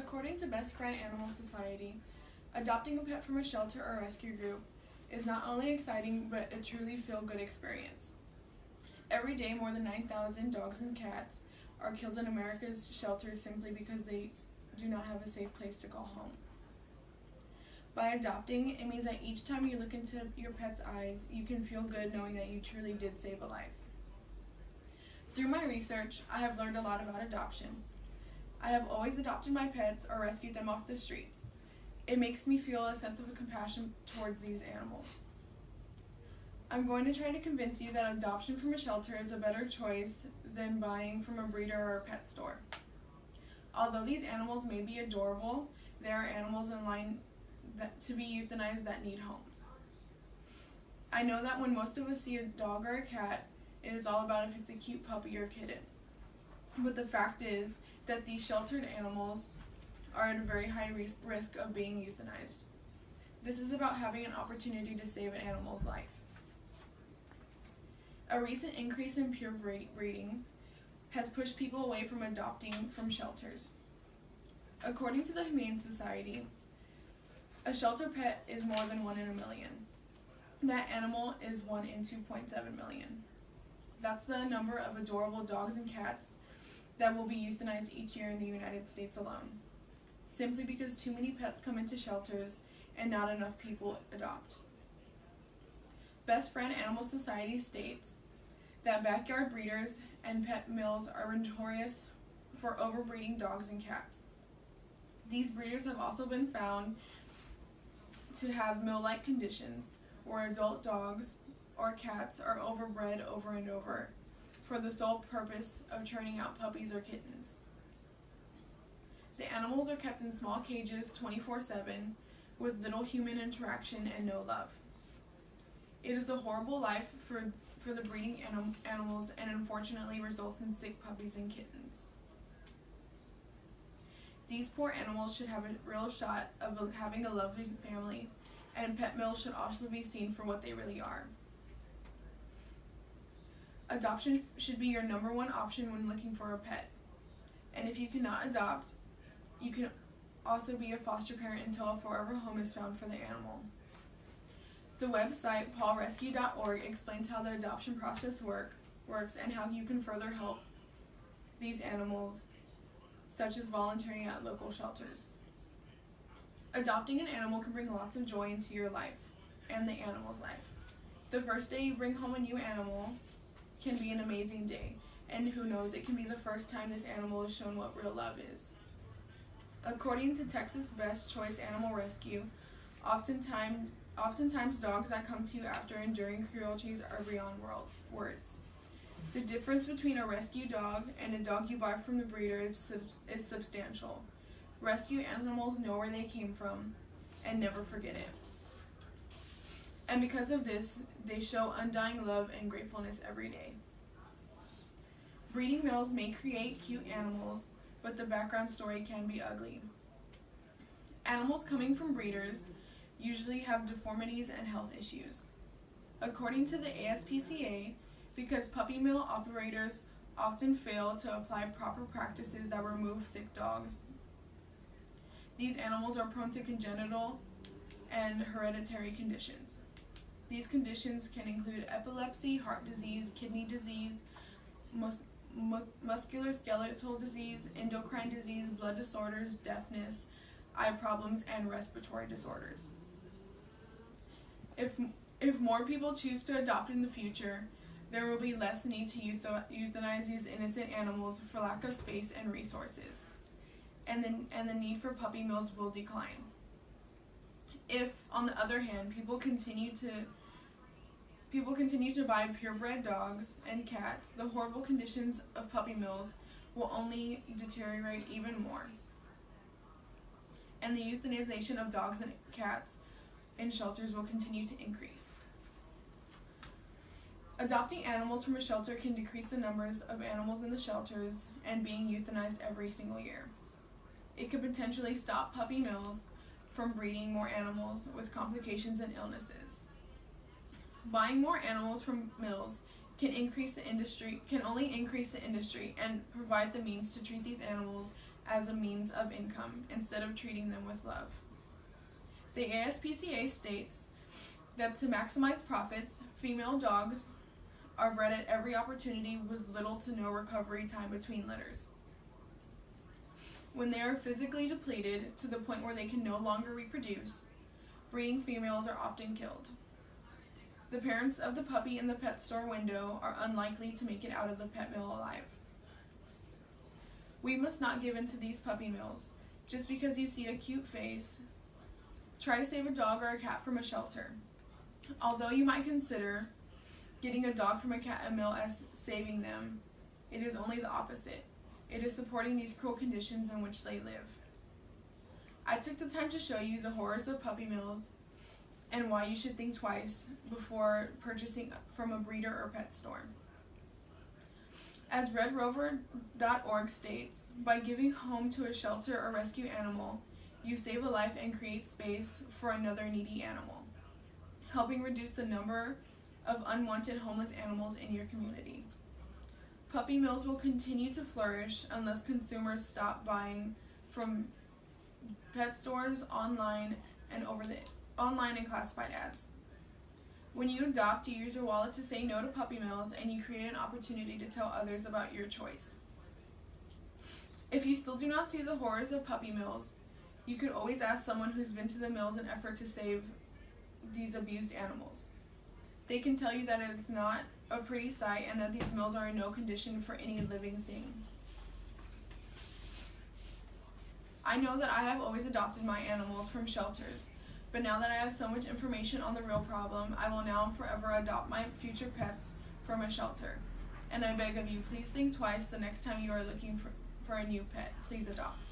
According to Best Friend Animal Society, adopting a pet from a shelter or rescue group is not only exciting but a truly feel-good experience. Every day, more than 9,000 dogs and cats are killed in America's shelters simply because they do not have a safe place to call home. By adopting, it means that each time you look into your pet's eyes, you can feel good knowing that you truly did save a life. Through my research, I have learned a lot about adoption. I have always adopted my pets or rescued them off the streets. It makes me feel a sense of compassion towards these animals. I'm going to try to convince you that adoption from a shelter is a better choice than buying from a breeder or a pet store. Although these animals may be adorable, there are animals in line to be euthanized that need homes. I know that when most of us see a dog or a cat, it is all about if it's a cute puppy or kitten. But the fact is that these sheltered animals are at a very high risk of being euthanized. This is about having an opportunity to save an animal's life. A recent increase in pure breeding has pushed people away from adopting from shelters. According to the Humane Society, a shelter pet is more than 1 in a million. That animal is 1 in 2.7 million. That's the number of adorable dogs and cats that will be euthanized each year in the United States alone, simply because too many pets come into shelters and not enough people adopt. Best Friend Animal Society states that backyard breeders and pet mills are notorious for overbreeding dogs and cats. These breeders have also been found to have mill-like conditions where adult dogs or cats are overbred over and over for the sole purpose of churning out puppies or kittens. The animals are kept in small cages 24/7 with little human interaction and no love. It is a horrible life for the breeding animals and unfortunately results in sick puppies and kittens. These poor animals should have a real shot of having a loving family, and pet mills should also be seen for what they really are. Adoption should be your number one option when looking for a pet. And if you cannot adopt, you can also be a foster parent until a forever home is found for the animal. The website paulrescue.org explains how the adoption process works and how you can further help these animals, such as volunteering at local shelters. Adopting an animal can bring lots of joy into your life and the animal's life. The first day you bring home a new animal can be an amazing day, and who knows, it can be the first time this animal is shown what real love is. According to Texas Best Choice Animal Rescue, oftentimes dogs that come to you after enduring cruelties are beyond words. The difference between a rescue dog and a dog you buy from the breeder is substantial. Rescue animals know where they came from and never forget it. And because of this, they show undying love and gratefulness every day. Breeding mills may create cute animals, but the background story can be ugly. Animals coming from breeders usually have deformities and health issues. According to the ASPCA, because puppy mill operators often fail to apply proper practices that remove sick dogs, these animals are prone to congenital and hereditary conditions. These conditions can include epilepsy, heart disease, kidney disease, musculoskeletal disease, endocrine disease, blood disorders, deafness, eye problems, and respiratory disorders. If more people choose to adopt in the future, there will be less need to euthanize these innocent animals for lack of space and resources, and the need for puppy mills will decline. If, on the other hand, people continue to buy purebred dogs and cats, the horrible conditions of puppy mills will only deteriorate even more, and the euthanization of dogs and cats in shelters will continue to increase. Adopting animals from a shelter can decrease the numbers of animals in the shelters and being euthanized every single year. It could potentially stop puppy mills from breeding more animals with complications and illnesses. Buying more animals from mills can only increase the industry and provide the means to treat these animals as a means of income instead of treating them with love. The ASPCA states that to maximize profits, female dogs are bred at every opportunity with little to no recovery time between litters. When they are physically depleted to the point where they can no longer reproduce, breeding females are often killed. The parents of the puppy in the pet store window are unlikely to make it out of the pet mill alive. We must not give in to these puppy mills. Just because you see a cute face, try to save a dog or a cat from a shelter. Although you might consider getting a dog from a cat mill as saving them, it is only the opposite. It is supporting these cruel conditions in which they live. I took the time to show you the horrors of puppy mills and why you should think twice before purchasing from a breeder or pet store. As redrover.org states, by giving home to a shelter or rescue animal, you save a life and create space for another needy animal, helping reduce the number of unwanted homeless animals in your community. Puppy mills will continue to flourish unless consumers stop buying from pet stores online and classified ads. When you adopt, you use your wallet to say no to puppy mills, and you create an opportunity to tell others about your choice. If you still do not see the horrors of puppy mills, you could always ask someone who's been to the mills in an effort to save these abused animals. They can tell you that it's not a pretty sight and that these mills are in no condition for any living thing. I know that I have always adopted my animals from shelters, but now that I have so much information on the real problem, I will now and forever adopt my future pets from a shelter. And I beg of you, please think twice the next time you are looking for a new pet. Please adopt.